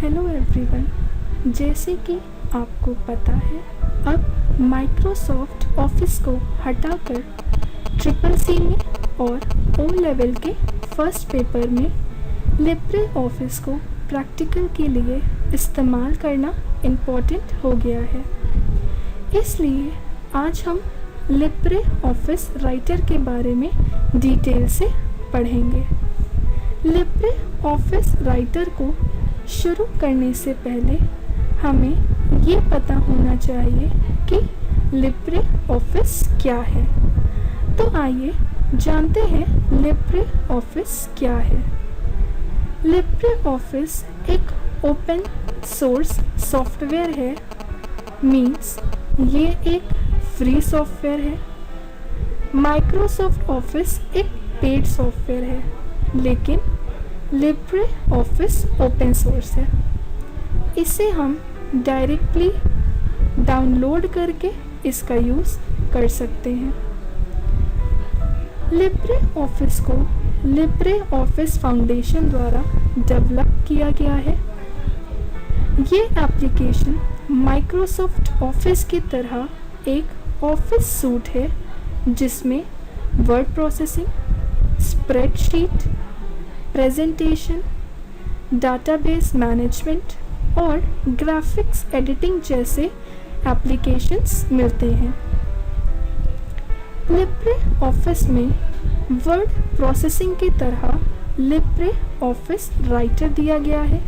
Hello everyone. जैसे कि आपको पता है, अब माइक्रोसॉफ्ट ऑफिस को हटाकर ट्रिपल सी में और ओ लेवल के फर्स्ट पेपर में लिब्रे ऑफिस को प्रैक्टिकल के लिए इस्तेमाल करना इम्पॉर्टेंट हो गया है। इसलिए आज हम लिब्रे ऑफिस राइटर के बारे में डिटेल से पढ़ेंगे। लिब्रे ऑफिस राइटर को शुरू करने से पहले हमें ये पता होना चाहिए कि लिब्रे ऑफिस क्या है। तो आइए जानते हैं लिब्रे ऑफिस क्या है। लिब्रे ऑफिस एक ओपन सोर्स सॉफ्टवेयर है, मीन्स ये एक फ्री सॉफ्टवेयर है। माइक्रोसॉफ्ट ऑफिस एक पेड सॉफ्टवेयर है, लेकिन लिब्रे ऑफिस ओपन सोर्स है। इसे हम डायरेक्टली डाउनलोड करके इसका यूज़ कर सकते हैं। लिब्रे ऑफिस को लिब्रे ऑफिस फाउंडेशन द्वारा डेवलप किया गया है। ये एप्लीकेशन माइक्रोसॉफ्ट ऑफिस की तरह एक ऑफिस सूट है जिसमें word processing, spreadsheet, presentation, database management और ग्राफिक्स एडिटिंग जैसे एप्लीकेशंस मिलते हैं। लिब्रे ऑफिस में वर्ड प्रोसेसिंग की तरह लिब्रे ऑफिस राइटर दिया गया है।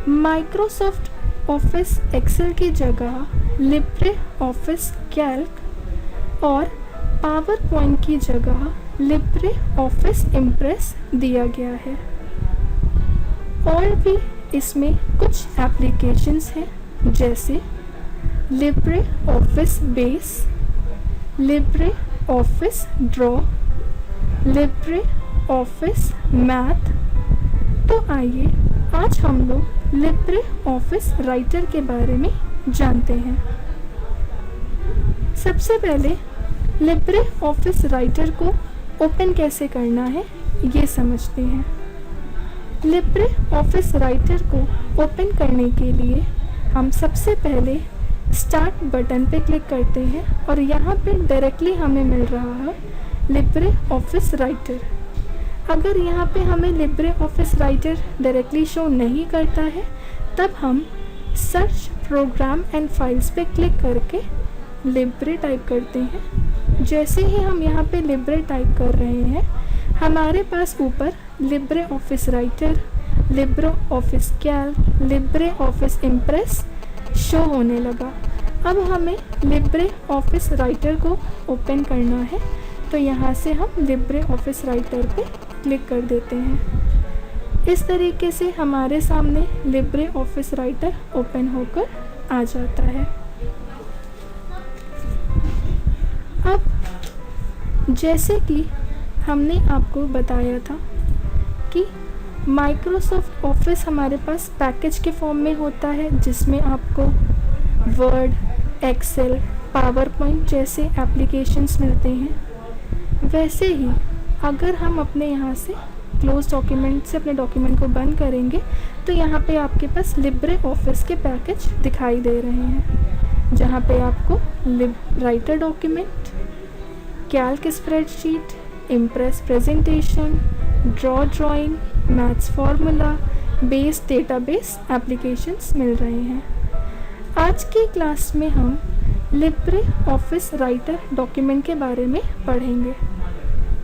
माइक्रोसॉफ्ट ऑफिस एक्सेल की जगह लिब्रे ऑफिस कैल्क और पावर पॉइंट की जगह लिब्रे ऑफिस इम्प्रेस दिया गया है। और भी इसमें कुछ एप्लीकेशंस हैं जैसे Libre office base, Libre office draw, Libre office math. तो आइए आज हम लोग लिब्रे ऑफिस राइटर के बारे में जानते हैं। सबसे पहले लिब्रे ऑफिस राइटर को ओपन कैसे करना है ये समझते हैं। लिब्रे ऑफिस राइटर को ओपन करने के लिए हम सबसे पहले स्टार्ट बटन पे क्लिक करते हैं और यहाँ पे डायरेक्टली हमें मिल रहा है लिब्रे ऑफिस राइटर। अगर यहाँ पे हमें Libre office writer directly show नहीं करता है, तब हम सर्च प्रोग्राम एंड फाइल्स पे क्लिक करके लिब्रे टाइप करते हैं। जैसे ही हम यहाँ पे लिब्रे टाइप कर रहे हैं, हमारे पास ऊपर Libre office writer, Libre office Calc, Libre office impress show होने लगा। अब हमें लिब्रे ऑफिस राइटर को ओपन करना है, तो यहाँ से हम लिब्रे ऑफिस राइटर पे क्लिक कर देते हैं। इस तरीके से हमारे सामने लिब्रे ऑफिस राइटर ओपन होकर आ जाता है। अब जैसे कि हमने आपको बताया था कि माइक्रोसॉफ्ट ऑफिस हमारे पास पैकेज के फॉर्म में होता है, जिसमें आपको वर्ड, एक्सेल, पावर पॉइंट जैसे एप्लीकेशंस मिलते हैं। वैसे ही अगर हम अपने यहाँ से क्लोज डॉक्यूमेंट से अपने डॉक्यूमेंट को बंद करेंगे, तो यहाँ पे आपके पास लिब्रे ऑफिस के पैकेज दिखाई दे रहे हैं, जहाँ पे आपको Writer document, Calc spreadsheet, Impress presentation, Draw drawing, Maths formula, Base database applications मिल रहे हैं। आज की क्लास में हम लिब्रे ऑफिस राइटर डॉक्यूमेंट के बारे में पढ़ेंगे।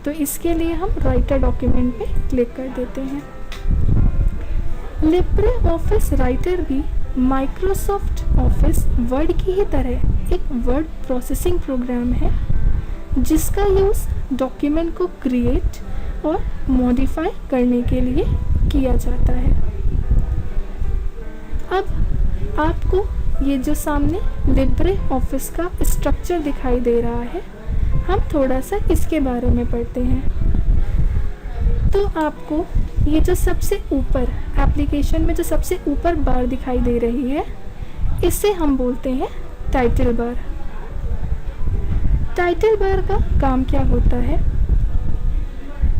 तो इसके लिए हम राइटर डॉक्यूमेंट पे क्लिक कर देते हैं। लिब्रे ऑफिस राइटर भी माइक्रोसॉफ्ट ऑफिस वर्ड की ही तरह एक वर्ड प्रोसेसिंग प्रोग्राम है, जिसका यूज़ डॉक्यूमेंट को क्रिएट और मॉडिफाई करने के लिए किया जाता है। अब आपको ये जो सामने लिब्रे ऑफिस का स्ट्रक्चर दिखाई दे रहा है, हम थोड़ा सा इसके बारे में पढ़ते हैं। तो आपको ये जो सबसे ऊपर एप्लीकेशन में जो सबसे ऊपर बार दिखाई दे रही है, इसे हम बोलते हैं टाइटल बार। टाइटल बार का काम क्या होता है?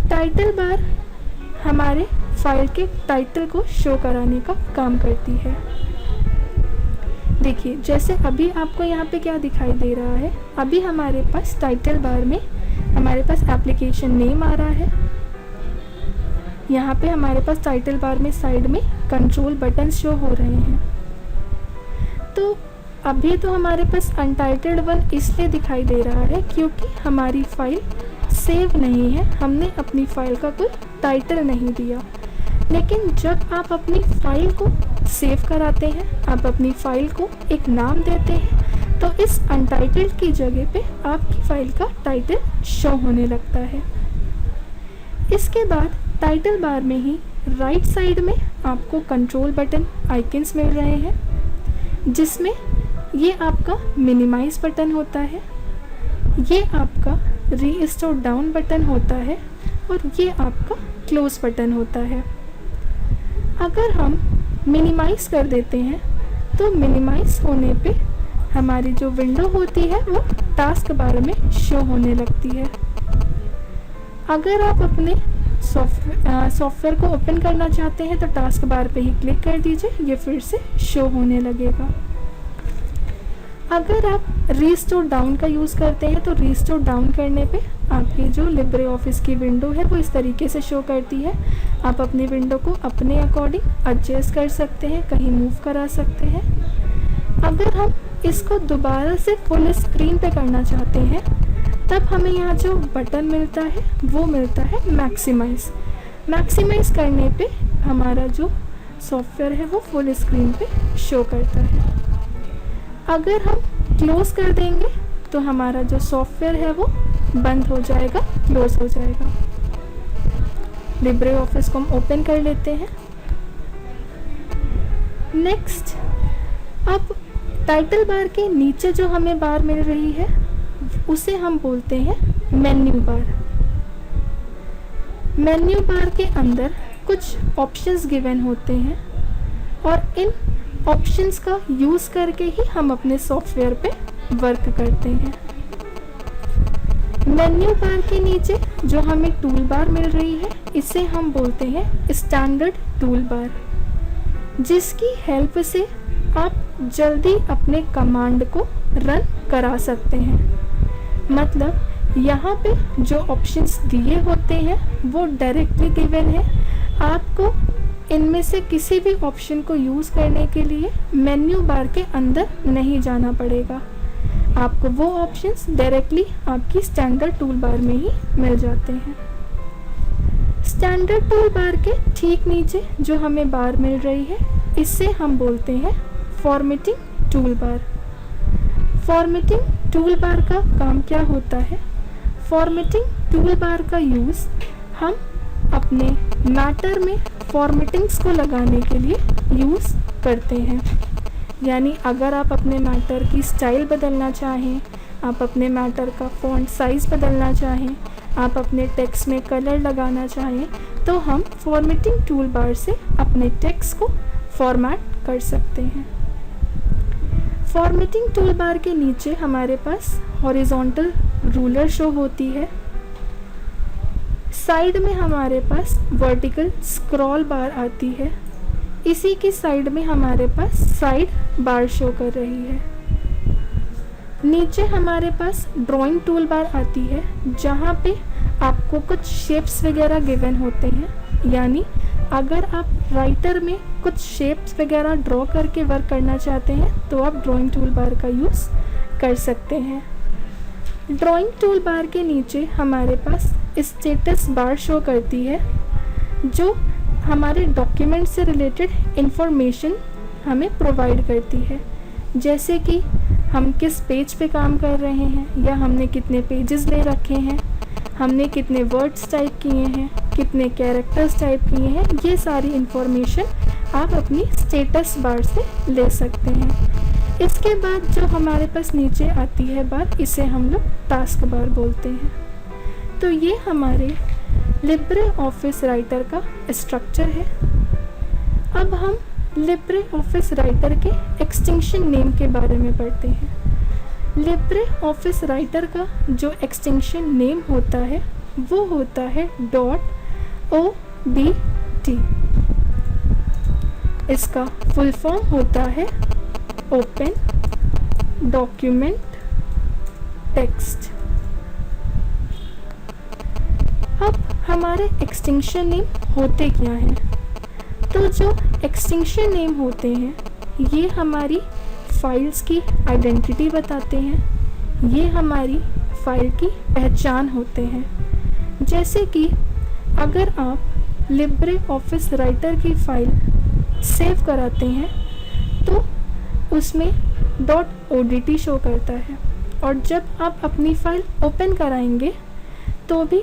टाइटल बार हमारे फाइल के टाइटल को शो कराने का काम करती है। देखिए जैसे अभी आपको यहाँ पे क्या दिखाई दे रहा है, अभी हमारे पास टाइटल बार में हमारे पास एप्लीकेशन नेम आ रहा है। यहाँ पे हमारे पास टाइटल बार में साइड में कंट्रोल बटन शो हो रहे हैं। तो अभी तो हमारे पास अनटाइटल्ड वन इसलिए दिखाई दे रहा है क्योंकि हमारी फाइल सेव नहीं है, हमने अपनी फाइल का कोई टाइटल नहीं दिया। लेकिन जब आप अपनी फाइल को सेव कराते हैं, आप अपनी फाइल को एक नाम देते हैं, तो इस अनटाइटल्ड की जगह पे आपकी फाइल का टाइटल शो होने लगता है। इसके बाद टाइटल बार में ही राइट साइड में आपको कंट्रोल बटन आइकन्स मिल रहे हैं, जिसमें ये आपका मिनिमाइज बटन होता है, ये आपका रीस्टोर डाउन बटन होता है और ये आपका क्लोज बटन होता है। अगर हम मिनिमाइज कर देते हैं तो मिनिमाइज होने पे हमारी जो विंडो होती है वो टास्क बार में शो होने लगती है। अगर आप अपने सॉफ्टवेयर को ओपन करना चाहते हैं तो टास्क बार पे ही क्लिक कर दीजिए, ये फिर से शो होने लगेगा। अगर आप रीस्टोर डाउन का यूज़ करते हैं तो रीस्टोर डाउन करने पे आपकी जो लिब्रे ऑफिस की विंडो है वो इस तरीके से शो करती है। आप अपनी विंडो को अपने अकॉर्डिंग एडजस्ट कर सकते हैं, कहीं मूव करा सकते हैं। अगर हम इसको दोबारा से फुल स्क्रीन पे करना चाहते हैं तब हमें यहाँ जो बटन मिलता है वो मिलता है मैक्सिमाइज़। मैक्सिमाइज़ करने पे हमारा जो सॉफ्टवेयर है वो फुल स्क्रीन पे शो करता है। अगर हम क्लोज़ कर देंगे तो हमारा जो सॉफ्टवेयर है वो बंद हो जाएगा, क्लोज हो जाएगा। लिब्रे ऑफिस को हम ओपन कर लेते हैं। नेक्स्ट, अब टाइटल बार के नीचे जो हमें बार मिल रही है उसे हम बोलते हैं मेन्यू बार। मेन्यू बार के अंदर कुछ ऑप्शंस गिवन होते हैं और इन ऑप्शंस का यूज़ करके ही हम अपने सॉफ्टवेयर पे वर्क करते हैं। मेन्यू बार के नीचे जो हमें टूल बार मिल रही है इसे हम बोलते हैं स्टैंडर्ड टूल बार, जिसकी हेल्प से आप जल्दी अपने कमांड को रन करा सकते हैं। मतलब यहाँ पे जो ऑप्शंस दिए होते हैं वो डायरेक्टली गिवन है, आपको इनमें से किसी भी ऑप्शन को यूज़ करने के लिए मेन्यू बार के अंदर नहीं जाना पड़ेगा, आपको वो ऑप्शंस डायरेक्टली आपकी स्टैंडर्ड टूल बार में ही मिल जाते हैं। स्टैंडर्ड टूल बार के ठीक नीचे जो हमें बार मिल रही है इससे हम बोलते हैं formatting tool bar. Formatting tool bar का काम क्या होता है? फॉर्मेटिंग टूल बार का यूज़ हम अपने मैटर में फॉर्मेटिंग्स को लगाने के लिए यूज़ करते हैं। यानी अगर आप अपने मैटर की स्टाइल बदलना चाहें, आप अपने मैटर का फॉन्ट साइज़ बदलना चाहें, आप अपने टेक्स्ट में कलर लगाना चाहें, तो हम फॉर्मेटिंग टूल बार से अपने टेक्स्ट को फॉर्मेट कर सकते हैं। फॉर्मेटिंग टूल बार के नीचे हमारे पास हॉरिजॉन्टल रूलर शो होती है, साइड में हमारे पास वर्टिकल स्क्रॉल बार आती है, इसी की साइड में हमारे पास साइड बार शो कर रही है। नीचे हमारे पास ड्राइंग टूल बार आती है जहाँ पे आपको कुछ शेप्स वगैरह गिवन होते हैं। यानी अगर आप राइटर में कुछ शेप्स वगैरह ड्रॉ करके वर्क करना चाहते हैं तो आप ड्राइंग टूल बार का यूज़ कर सकते हैं। ड्राइंग टूल बार के नीचे हमारे पास स्टेटस बार शो करती है जो हमारे डॉक्यूमेंट से रिलेटेड इंफॉर्मेशन हमें प्रोवाइड करती है, जैसे कि हम किस पेज पे काम कर रहे हैं या हमने कितने पेजेस ले रखे हैं, हमने कितने वर्ड्स टाइप किए हैं, कितने कैरेक्टर्स टाइप किए हैं, ये सारी इंफॉर्मेशन आप अपनी स्टेटस बार से ले सकते हैं। इसके बाद जो हमारे पास नीचे आती है बार, इसे हम लोग टास्क बार बोलते हैं। तो ये हमारे लिब्रे ऑफिस राइटर का स्ट्रक्चर है। अब हम लिब्रे ऑफिस राइटर के एक्सटेंशन नेम के बारे में पढ़ते हैं। लिब्रे ऑफिस राइटर का जो एक्सटेंशन नेम होता है वो होता है .org। ODT। इसका फुल फॉर्म होता है ओपन डॉक्यूमेंट टेक्स्ट। अब हमारे एक्सटेंशन नेम होते क्या हैं? तो जो एक्सटेंशन नेम होते हैं ये हमारी फाइल्स की आइडेंटिटी बताते हैं, ये हमारी फाइल की पहचान होते हैं। जैसे कि अगर आप लिब्रे ऑफिस राइटर की फाइल सेव कराते हैं तो उसमें .odt शो करता है, और जब आप अपनी फ़ाइल ओपन कराएंगे तो भी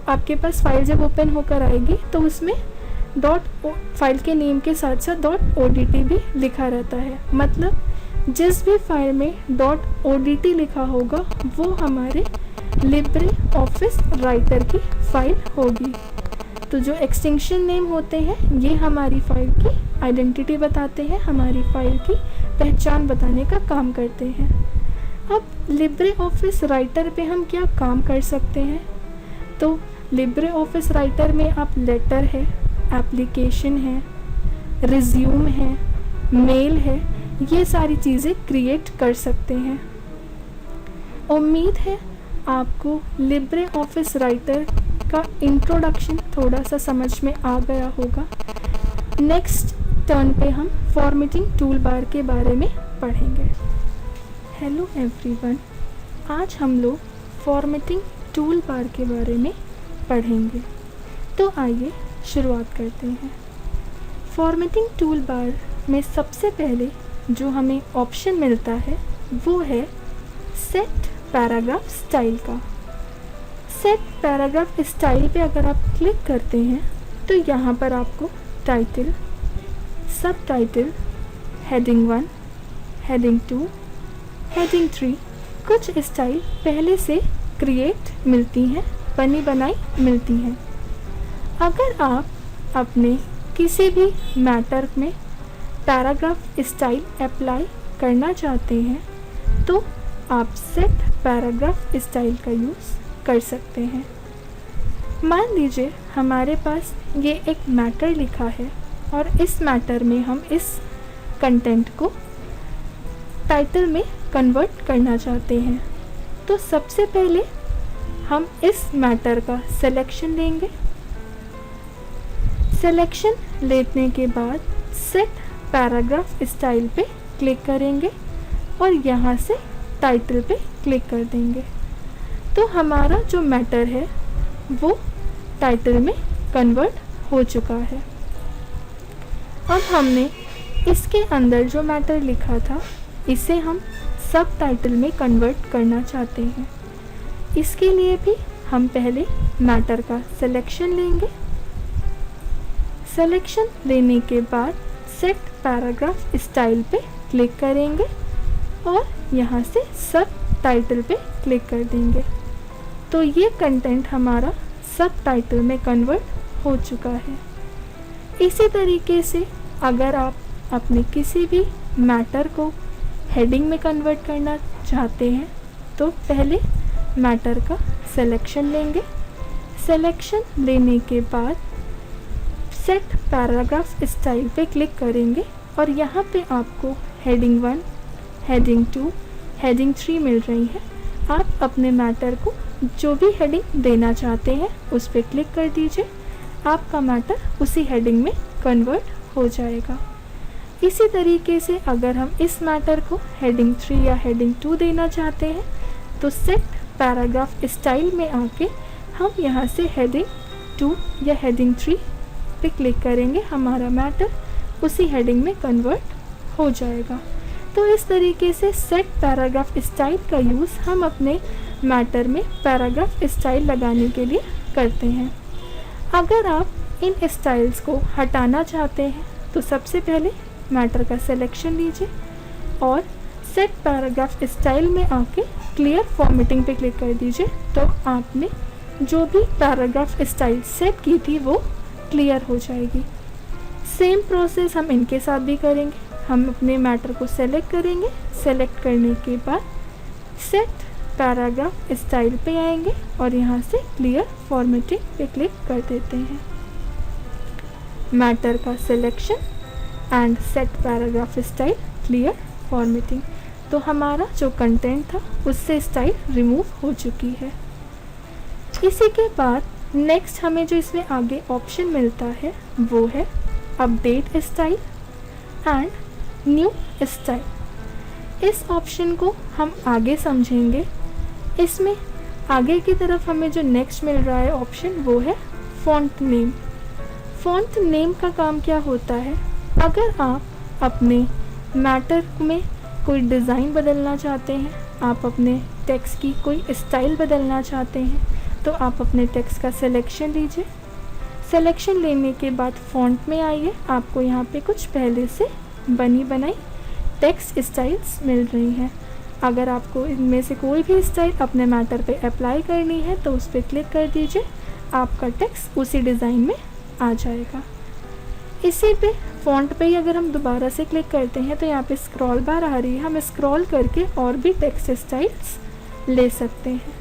आपके पास फाइल जब ओपन होकर आएगी तो उसमें फाइल के नेम के साथ साथ .odt भी लिखा रहता है। मतलब जिस भी फाइल में .odt लिखा होगा वो हमारे लिब्रे ऑफिस राइटर की फाइल होगी। तो जो एक्सटेंशन नेम होते हैं ये हमारी फाइल की आइडेंटिटी बताते हैं, हमारी फाइल की पहचान बताने का काम करते हैं। अब लिब्रे ऑफिस राइटर पे हम क्या काम कर सकते हैं? तो लिब्रे ऑफिस राइटर में आप लेटर है, एप्लीकेशन है, रिज्यूम है, मेल है, ये सारी चीज़ें क्रिएट कर सकते हैं। उम्मीद है आपको लिब्रे ऑफिस राइटर का इंट्रोडक्शन थोड़ा सा समझ में आ गया होगा। नेक्स्ट टर्न पे हम फॉर्मेटिंग टूल बार के बारे में पढ़ेंगे। हेलो एवरीवन, आज हम लोग फॉर्मेटिंग टूल बार के बारे में पढ़ेंगे। तो आइए शुरुआत करते हैं। फॉर्मेटिंग टूल बार में सबसे पहले जो हमें ऑप्शन मिलता है वो है सेट पैराग्राफ स्टाइल का। सेट पैराग्राफ स्टाइल पे अगर आप क्लिक करते हैं तो यहाँ पर आपको टाइटल, सब टाइटल, हेडिंग 1, हेडिंग 2, हेडिंग 3 कुछ स्टाइल पहले से क्रिएट मिलती हैं, बनी बनाई मिलती हैं। अगर आप अपने किसी भी मैटर में पैराग्राफ स्टाइल अप्लाई करना चाहते हैं तो आप सेट पैराग्राफ स्टाइल का यूज़ कर सकते हैं। मान लीजिए हमारे पास ये एक मैटर लिखा है और इस मैटर में हम इस कंटेंट को टाइटल में कन्वर्ट करना चाहते हैं। तो सबसे पहले हम इस मैटर का सिलेक्शन लेंगे। सिलेक्शन लेने के बाद सेट पैराग्राफ स्टाइल पे क्लिक करेंगे और यहाँ से टाइटल पे क्लिक कर देंगे। तो हमारा जो मैटर है वो टाइटल में कन्वर्ट हो चुका है। अब हमने इसके अंदर जो मैटर लिखा था इसे हम सब टाइटल में कन्वर्ट करना चाहते हैं। इसके लिए भी हम पहले मैटर का सिलेक्शन लेंगे। सिलेक्शन लेने के बाद सेट पैराग्राफ स्टाइल पे क्लिक करेंगे और यहाँ से सब टाइटल पे क्लिक कर देंगे। तो ये कंटेंट हमारा सब टाइटल में कन्वर्ट हो चुका है। इसी तरीके से अगर आप अपने किसी भी मैटर को हेडिंग में कन्वर्ट करना चाहते हैं तो पहले मैटर का सिलेक्शन लेंगे। सिलेक्शन लेने के बाद सेट पैराग्राफ स्टाइल पे क्लिक करेंगे और यहाँ पे आपको हेडिंग 1, हेडिंग 2, हेडिंग 3 मिल रही है। आप अपने मैटर को जो भी हेडिंग देना चाहते हैं उस पर क्लिक कर दीजिए, आपका मैटर उसी हेडिंग में कन्वर्ट हो जाएगा। इसी तरीके से अगर हम इस मैटर को हेडिंग 3 या हेडिंग 2 देना चाहते हैं तो सेट पैराग्राफ स्टाइल में आके हम यहाँ से हेडिंग 2 या हेडिंग 3 पे क्लिक करेंगे, हमारा मैटर उसी हेडिंग में कन्वर्ट हो जाएगा। तो इस तरीके से सेट पैराग्राफ स्टाइल का यूज़ हम अपने मैटर में पैराग्राफ स्टाइल लगाने के लिए करते हैं। अगर आप इन स्टाइल्स को हटाना चाहते हैं तो सबसे पहले मैटर का सिलेक्शन लीजिए और सेट पैराग्राफ स्टाइल में आके क्लियर फॉर्मेटिंग पे क्लिक कर दीजिए। तो आपने जो भी पैराग्राफ स्टाइल सेट की थी वो क्लियर हो जाएगी। सेम प्रोसेस हम इनके साथ भी करेंगे। हम अपने मैटर को सेलेक्ट करेंगे, सेलेक्ट करने के बाद सेट पैराग्राफ स्टाइल पे आएंगे और यहाँ से क्लियर फॉर्मेटिंग पे क्लिक कर देते हैं। मैटर का selection and set paragraph style clear formatting. तो हमारा जो कंटेंट था उससे स्टाइल रिमूव हो चुकी है। इसी के बाद नेक्स्ट हमें जो इसमें आगे ऑप्शन मिलता है वो है update style and new style. इस ऑप्शन को हम आगे समझेंगे। इसमें आगे की तरफ हमें जो नेक्स्ट मिल रहा है ऑप्शन वो है फॉन्ट नेम। फॉन्ट नेम का काम क्या होता है, अगर आप अपने मैटर में कोई डिज़ाइन बदलना चाहते हैं, आप अपने टेक्स्ट की कोई स्टाइल बदलना चाहते हैं, तो आप अपने टेक्स्ट का सिलेक्शन लीजिए। सिलेक्शन लेने के बाद फॉन्ट में आइए, आपको यहाँ पे कुछ पहले से बनी बनाई टेक्स्ट स्टाइल्स मिल रही हैं। अगर आपको इनमें से कोई भी स्टाइल अपने मैटर पे अप्लाई करनी है तो उस पर क्लिक कर दीजिए, आपका टेक्स्ट उसी डिज़ाइन में आ जाएगा। इसी पे फॉन्ट पे ही अगर हम दोबारा से क्लिक करते हैं तो यहाँ पे स्क्रॉल बार आ रही है, हम स्क्रॉल करके और भी टेक्स्ट स्टाइल्स ले सकते हैं।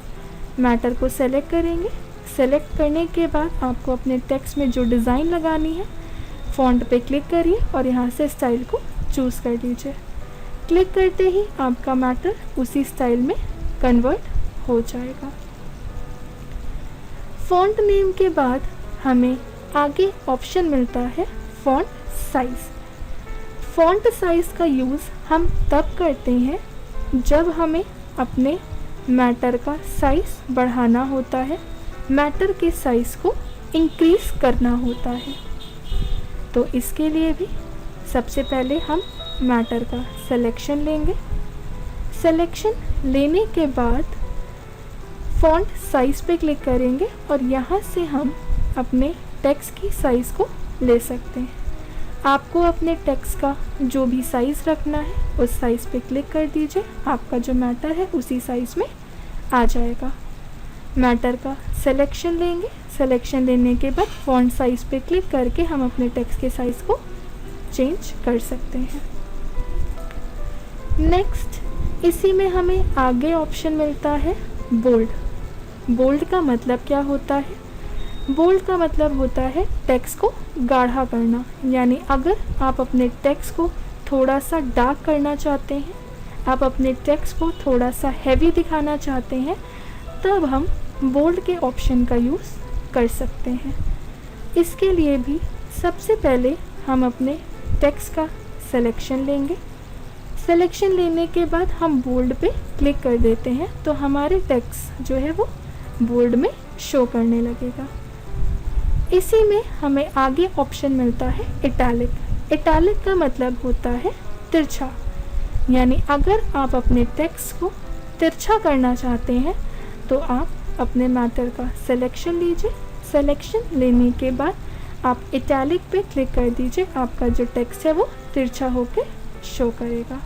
मैटर को सेलेक्ट करेंगे, सेलेक्ट करने के बाद आपको अपने टेक्स्ट में जो डिज़ाइन लगानी है फॉन्ट पे क्लिक करिए और यहाँ से स्टाइल को चूज़ कर लीजिए। क्लिक करते ही आपका मैटर उसी स्टाइल में कन्वर्ट हो जाएगा। फॉन्ट नेम के बाद हमें आगे ऑप्शन मिलता है फॉन्ट साइज़। फॉन्ट साइज़ का यूज़ हम तब करते हैं जब हमें अपने मैटर का साइज़ बढ़ाना होता है, मैटर के साइज़ को इंक्रीज़ करना होता है। तो इसके लिए भी सबसे पहले हम मैटर का सिलेक्शन लेंगे। सिलेक्शन लेने के बाद फॉन्ट साइज़ पे क्लिक करेंगे और यहाँ से हम अपने टेक्स्ट की साइज़ को ले सकते हैं। आपको अपने टेक्स्ट का जो भी साइज़ रखना है उस साइज़ पे क्लिक कर दीजिए, आपका जो मैटर है उसी साइज़ में आ जाएगा। मैटर का सिलेक्शन लेंगे, सिलेक्शन लेने के बाद फॉन्ट साइज़ पे क्लिक करके हम अपने टेक्स्ट के साइज़ को चेंज कर सकते हैं। नेक्स्ट इसी में हमें आगे ऑप्शन मिलता है बोल्ड। बोल्ड का मतलब क्या होता है? बोल्ड का मतलब होता है टेक्स्ट को गाढ़ा करना, यानी अगर आप अपने टेक्स्ट को थोड़ा सा डार्क करना चाहते हैं, आप अपने टेक्स्ट को थोड़ा सा हैवी दिखाना चाहते हैं, तब हम बोल्ड के ऑप्शन का यूज़ कर सकते हैं। इसके लिए भी सबसे पहले हम अपने टेक्स्ट का सिलेक्शन लेंगे। सिलेक्शन लेने के बाद हम बोल्ड पे क्लिक कर देते हैं तो हमारे टेक्स्ट जो है वो बोल्ड में शो करने लगेगा। इसी में हमें आगे ऑप्शन मिलता है इटैलिक। इटैलिक का मतलब होता है तिरछा, यानी अगर आप अपने टेक्स्ट को तिरछा करना चाहते हैं तो आप अपने मैटर का सिलेक्शन लीजिए। सिलेक्शन लेने के बाद आप इटैलिक पे क्लिक कर दीजिए, आपका जो टेक्स्ट है वो तिरछा होके शो करेगा।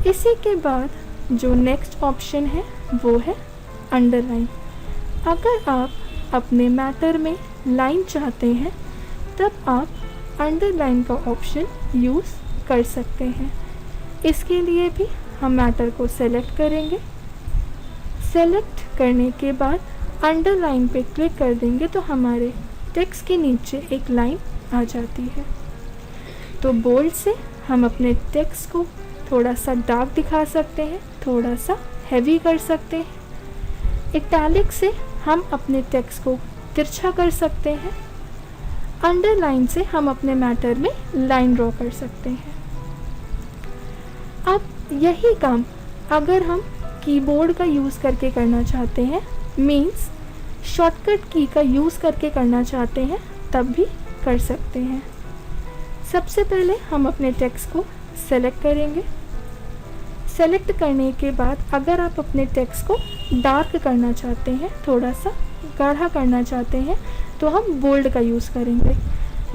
इसी के बाद जो नेक्स्ट ऑप्शन है वो है अंडरलाइन। अगर आप अपने मैटर में लाइन चाहते हैं तब आप अंडरलाइन का ऑप्शन यूज़ कर सकते हैं। इसके लिए भी हम मैटर को सेलेक्ट करेंगे। सेलेक्ट करने के बाद अंडरलाइन पे क्लिक कर देंगे तो हमारे टेक्स्ट के नीचे एक लाइन आ जाती है। तो बोल्ड से हम अपने टेक्स्ट को थोड़ा सा डार्क दिखा सकते हैं, थोड़ा सा हैवी कर सकते हैं। इटैलिक से हम अपने टेक्स्ट को तिरछा कर सकते हैं। अंडरलाइन से हम अपने मैटर में लाइन ड्रॉ कर सकते हैं। अब यही काम अगर हम कीबोर्ड का यूज़ करके करना चाहते हैं, मीन्स शॉर्टकट की का यूज़ करके करना चाहते हैं, तब भी कर सकते हैं। सबसे पहले हम अपने टेक्स्ट को सेलेक्ट करेंगे। सेलेक्ट करने के बाद अगर आप अपने टेक्स्ट को डार्क करना चाहते हैं, थोड़ा सा गाढ़ा करना चाहते हैं, तो हम बोल्ड का यूज़ करेंगे।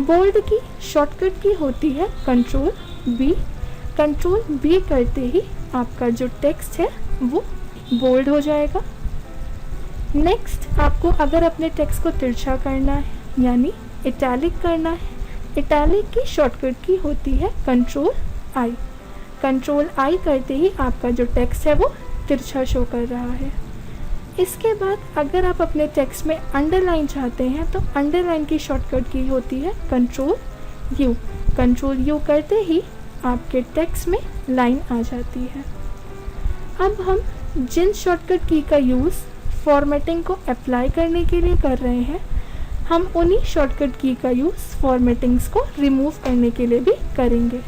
बोल्ड की शॉर्टकट की होती है कंट्रोल बी। कंट्रोल बी करते ही आपका जो टेक्स्ट है वो बोल्ड हो जाएगा। नेक्स्ट आपको अगर अपने टेक्स्ट को तिरछा करना है यानी इटैलिक करना है, इटैलिक की शॉर्टकट की होती है कंट्रोल आई। कंट्रोल आई करते ही आपका जो टेक्स्ट है वो तिरछा शो कर रहा है। इसके बाद अगर आप अपने टेक्स्ट में अंडरलाइन चाहते हैं तो अंडरलाइन की शॉर्टकट की होती है कंट्रोल यू। कंट्रोल यू करते ही आपके टेक्स्ट में लाइन आ जाती है। अब हम जिन शॉर्टकट की का यूज़ फॉर्मेटिंग को अप्लाई करने के लिए कर रहे हैं, हम उन्हीं शॉर्टकट की का यूज़ फॉर्मेटिंग्स को रिमूव करने के लिए भी करेंगे।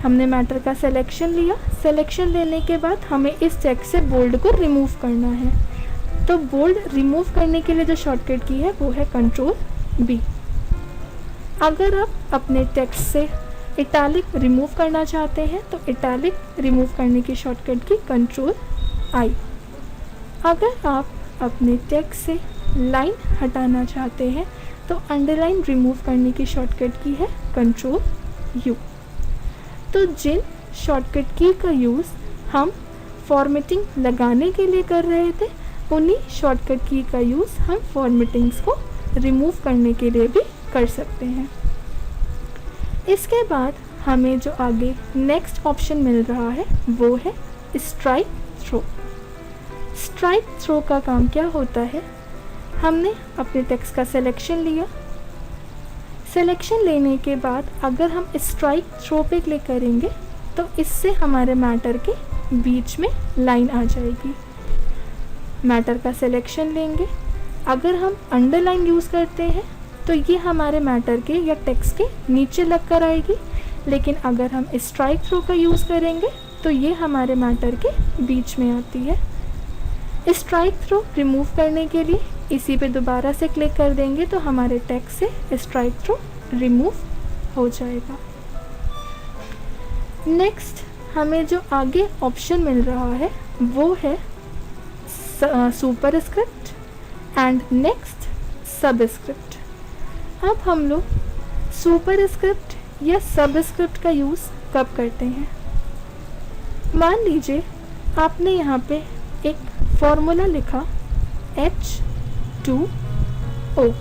हमने मैटर का सिलेक्शन लिया। सिलेक्शन लेने के बाद हमें इस टेक्स्ट से बोल्ड को रिमूव करना है। तो बोल्ड रिमूव करने के लिए जो शॉर्टकट की है वो है कंट्रोल बी। अगर आप अपने टेक्स्ट से इटैलिक रिमूव करना चाहते हैं तो इटैलिक रिमूव करने की शॉर्टकट की कंट्रोल आई। अगर आप अपने टेक्स्ट से लाइन हटाना चाहते हैं तो अंडरलाइन रिमूव करने की शॉर्टकट की है कंट्रोल यू। तो जिन शॉर्टकट की का यूज़ हम फॉर्मेटिंग लगाने के लिए कर रहे थे, उन्हीं शॉर्टकट की का यूज़ हम फॉर्मेटिंग्स को रिमूव करने के लिए भी कर सकते हैं। इसके बाद हमें जो आगे नेक्स्ट ऑप्शन मिल रहा है वो है स्ट्राइक थ्रो। स्ट्राइक थ्रो का काम क्या होता है? हमने अपने टेक्स्ट का सिलेक्शन लिया। सिलेक्शन लेने के बाद अगर हम स्ट्राइक थ्रो पे क्लिक करेंगे तो इससे हमारे मैटर के बीच में लाइन आ जाएगी। मैटर का सिलेक्शन लेंगे। अगर हम अंडरलाइन यूज़ करते हैं तो ये हमारे मैटर के या टेक्स्ट के नीचे लग कर आएगी, लेकिन अगर हम स्ट्राइक थ्रो का यूज़ करेंगे तो ये हमारे मैटर के बीच में आती है। स्ट्राइक थ्रो रिमूव करने के लिए इसी पे दोबारा से क्लिक कर देंगे तो हमारे टेक्स्ट से स्ट्राइक थ्रो रिमूव हो जाएगा। नेक्स्ट हमें जो आगे ऑप्शन मिल रहा है वो है सुपरस्क्रिप्ट एंड नेक्स्ट सबस्क्रिप्ट। अब हम लोग सुपरस्क्रिप्ट या सबस्क्रिप्ट का यूज़ कब करते हैं? मान लीजिए आपने यहाँ पे एक फॉर्मूला लिखा H2O।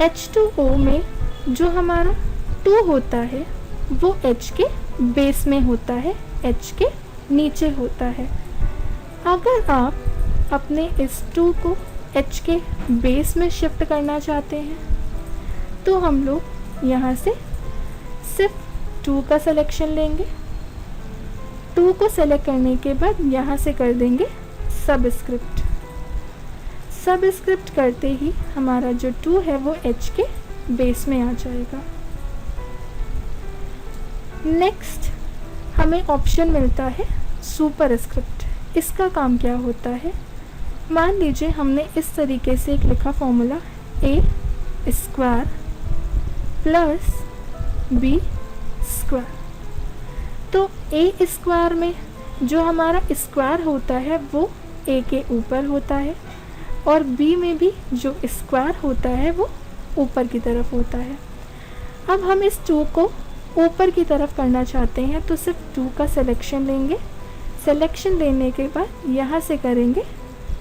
H2O में जो हमारा 2 होता है वो H के बेस में होता है, H के नीचे होता है। अगर आप अपने इस 2 को H के बेस में शिफ्ट करना चाहते हैं तो हम लोग यहाँ से सिर्फ 2 का सिलेक्शन लेंगे। 2 को सेलेक्ट करने के बाद यहाँ से कर देंगे सबस्क्रिप्ट। सबस्क्रिप्ट करते ही हमारा जो 2 है वो H के बेस में आ जाएगा। नेक्स्ट हमें ऑप्शन मिलता है सुपरस्क्रिप्ट। इसका काम क्या होता है? मान लीजिए हमने इस तरीके से एक लिखा फॉर्मूला a² प्लस b²। तो a² में जो हमारा स्क्वायर होता है वो a के ऊपर होता है और b में भी जो स्क्वायर होता है वो ऊपर की तरफ होता है। अब हम इस 2 को ऊपर की तरफ करना चाहते हैं तो सिर्फ 2 का सिलेक्शन लेंगे। सिलेक्शन लेने के बाद यहाँ से करेंगे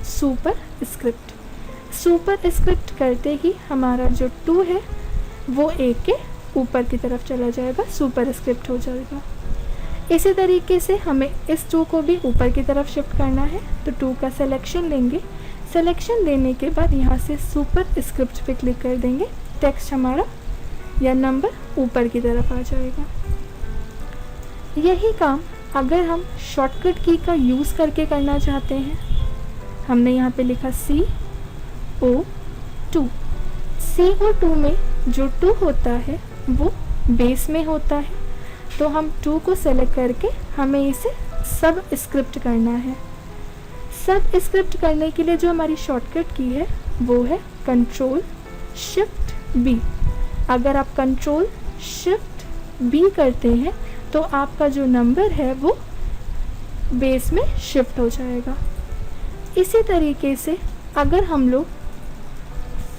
सुपरस्क्रिप्ट। सुपरस्क्रिप्ट करते ही हमारा जो 2 है वो a के ऊपर की तरफ चला जाएगा, सुपरस्क्रिप्ट हो जाएगा। इसी तरीके से हमें इस 2 को भी ऊपर की तरफ शिफ्ट करना है तो 2 का सिलेक्शन लेंगे। सिलेक्शन लेने के बाद यहाँ से सुपरस्क्रिप्ट पे क्लिक कर देंगे, टेक्स्ट हमारा या नंबर ऊपर की तरफ आ जाएगा। यही काम अगर हम शॉर्टकट की का यूज़ करके करना चाहते हैं, हमने यहाँ पे लिखा CO2। CO2 में जो 2 होता है वो बेस में होता है, तो हम 2 को सेलेक्ट करके हमें इसे सब स्क्रिप्ट करना है। सब स्क्रिप्ट करने के लिए जो हमारी शॉर्टकट की है वो है कंट्रोल शिफ्ट बी। अगर आप कंट्रोल शिफ्ट बी करते हैं तो आपका जो नंबर है वो बेस में शिफ्ट हो जाएगा। इसी तरीके से अगर हम लोग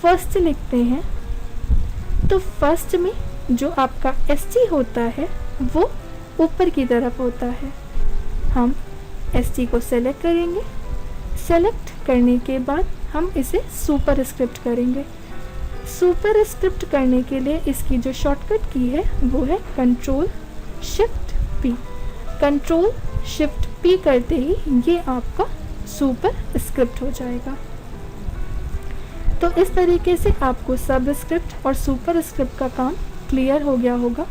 फर्स्ट लिखते हैं तो फर्स्ट में जो आपका ST होता है वो ऊपर की तरफ होता है। हम ST को सेलेक्ट करेंगे। सेलेक्ट करने के बाद हम इसे सुपरस्क्रिप्ट करेंगे। सुपरस्क्रिप्ट करने के लिए इसकी जो शॉर्टकट की है वो है control shift B. Control shift P करते ही ये आपका सुपर स्क्रिप्ट हो जाएगा। तो इस तरीके से आपको सबस्क्रिप्ट और सुपर स्क्रिप्ट का काम क्लियर हो गया होगा।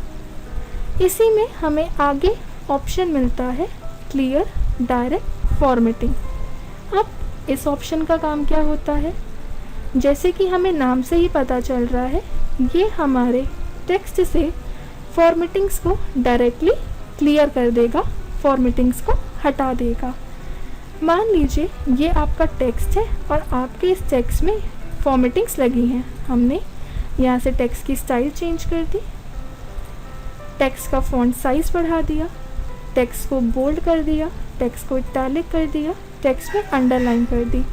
इसी में हमें आगे ऑप्शन मिलता है क्लियर डायरेक्ट फॉर्मेटिंग। अब इस ऑप्शन का काम क्या होता है, जैसे कि हमें नाम से ही पता चल रहा है, ये हमारे टेक्स्ट से फॉर्मेटिंग्स को डायरेक्टली क्लियर कर देगा, फॉर्मेटिंग्स को हटा देगा। मान लीजिए ये आपका टेक्स्ट है और आपके इस टेक्स्ट में फॉर्मेटिंग्स लगी हैं। हमने यहाँ से टेक्स्ट की स्टाइल चेंज कर दी, टेक्स्ट का फॉन्ट साइज़ बढ़ा दिया, टेक्स्ट को बोल्ड कर दिया, टेक्स्ट को इटैलिक कर दिया, टेक्स्ट में अंडरलाइन कर दी।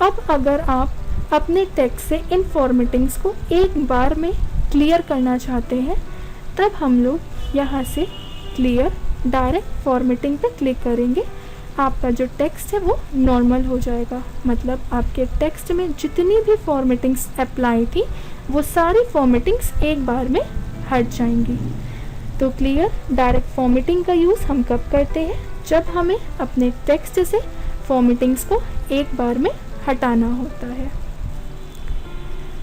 अब अगर आप अपने टेक्स्ट से इन फॉर्मेटिंग्स को एक बार में क्लियर करना चाहते हैं, तब हम लोग यहाँ से क्लियर डायरेक्ट फॉर्मेटिंग पे क्लिक करेंगे। आपका जो टेक्स्ट है वो नॉर्मल हो जाएगा, मतलब आपके टेक्स्ट में जितनी भी फॉर्मेटिंग्स अप्लाई थी वो सारी फॉर्मेटिंग्स एक बार में हट जाएंगी। तो क्लियर डायरेक्ट फॉर्मेटिंग का यूज़ हम कब करते हैं, जब हमें अपने टेक्स्ट से फॉर्मेटिंग्स को एक बार में हटाना होता है।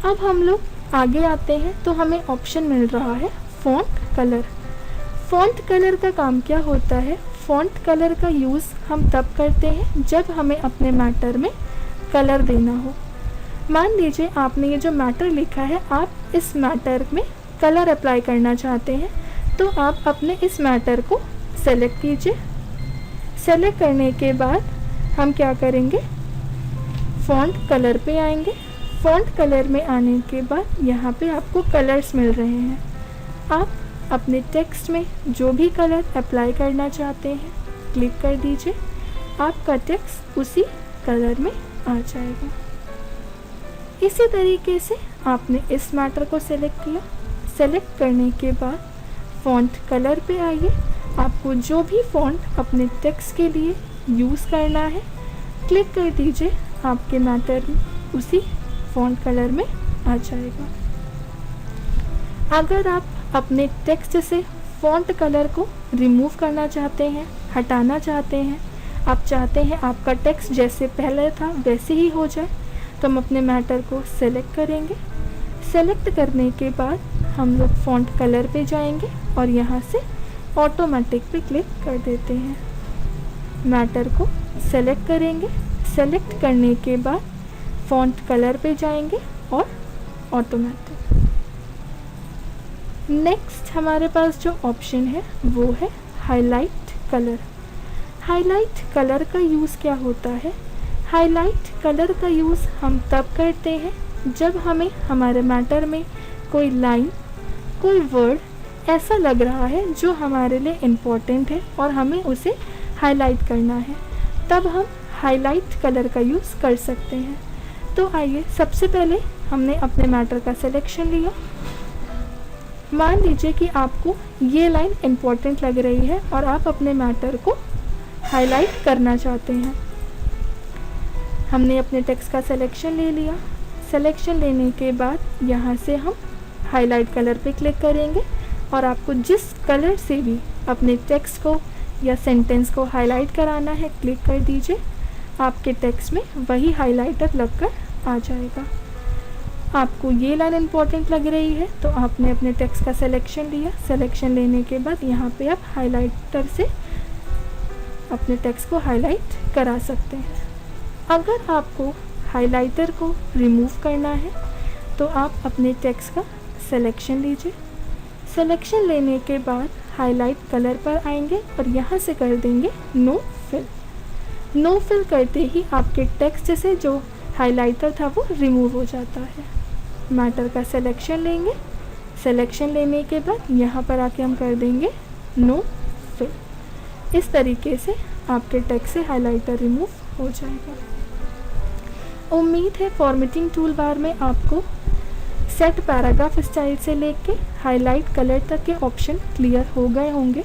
अब हम लोग आगे आते हैं तो हमें ऑप्शन मिल रहा है फ़ॉन्ट कलर। फ़ॉन्ट कलर का काम क्या होता है, फ़ॉन्ट कलर का यूज़ हम तब करते हैं जब हमें अपने मैटर में कलर देना हो। मान लीजिए आपने ये जो मैटर लिखा है, आप इस मैटर में कलर अप्लाई करना चाहते हैं, तो आप अपने इस मैटर को सेलेक्ट कीजिए। सेलेक्ट करने के बाद हम क्या करेंगे, फ़ॉन्ट कलर पे आएंगे। फ़ॉन्ट कलर में आने के बाद यहाँ पे आपको कलर्स मिल रहे हैं। आप अपने टेक्स्ट में जो भी कलर अप्लाई करना चाहते हैं क्लिक कर दीजिए, आपका टेक्स्ट उसी कलर में आ जाएगा। इसी तरीके से आपने इस मैटर को सेलेक्ट किया। सेलेक्ट करने के बाद फ़ॉन्ट कलर पे आइए, आपको जो भी फ़ॉन्ट अपने टेक्स्ट के लिए यूज़ करना है क्लिक कर दीजिए, आपके मैटर उसी फ़ॉन्ट कलर में आ जाएगा। अगर आप अपने टेक्स्ट से फ़ॉन्ट कलर को रिमूव करना चाहते हैं, हटाना चाहते हैं, आप चाहते हैं आपका टेक्स्ट जैसे पहले था वैसे ही हो जाए, तो हम अपने मैटर को सेलेक्ट करेंगे। सेलेक्ट करने के बाद हम लोग फ़ॉन्ट कलर पे जाएंगे और यहाँ से ऑटोमेटिक पे क्लिक कर देते हैं। मैटर को सेलेक्ट करेंगे, सेलेक्ट करने के बाद फ़ॉन्ट कलर पे जाएंगे और ऑटोमेटिक। नेक्स्ट हमारे पास जो ऑप्शन है वो है हाईलाइट कलर। हाईलाइट कलर का यूज़ क्या होता है, हाईलाइट कलर का यूज़ हम तब करते हैं जब हमें हमारे मैटर में कोई लाइन, कोई वर्ड ऐसा लग रहा है जो हमारे लिए इम्पोर्टेंट है और हमें उसे हाईलाइट करना है, तब हम हाईलाइट कलर का यूज़ कर सकते हैं। तो आइए, सबसे पहले हमने अपने मैटर का सिलेक्शन लिया। मान लीजिए कि आपको ये लाइन इम्पोर्टेंट लग रही है और आप अपने मैटर को हाईलाइट करना चाहते हैं। हमने अपने टेक्स्ट का सिलेक्शन ले लिया। सिलेक्शन लेने के बाद यहाँ से हम हाईलाइट कलर पे क्लिक करेंगे और आपको जिस कलर से भी अपने टेक्स्ट को या सेंटेंस को हाईलाइट कराना है क्लिक कर दीजिए, आपके टेक्स्ट में वही हाईलाइटर लगकर आ जाएगा। आपको ये लाइन इम्पोर्टेंट लग रही है तो आपने अपने टेक्स्ट का सिलेक्शन लिया। सिलेक्शन लेने के बाद यहाँ पे आप हाईलाइटर से अपने टेक्स्ट को हाईलाइट करा सकते हैं। अगर आपको हाईलाइटर को रिमूव करना है तो आप अपने टेक्स्ट का सिलेक्शन लीजिए। सिलेक्शन लेने के बाद हाईलाइट कलर पर आएंगे और यहाँ से कर देंगे नो फिल। नो फिल करते ही आपके टेक्स्ट से जो हाईलाइटर था वो रिमूव हो जाता है। मैटर का सिलेक्शन लेंगे। सिलेक्शन लेने के बाद यहाँ पर आके हम कर देंगे नो फिल। इस तरीके से आपके टेक्स्ट से हाईलाइटर रिमूव हो जाएगा। उम्मीद है फॉर्मेटिंग टूल बार में आपको सेट पैराग्राफ स्टाइल से लेके हाईलाइट कलर तक के ऑप्शन क्लियर हो गए होंगे।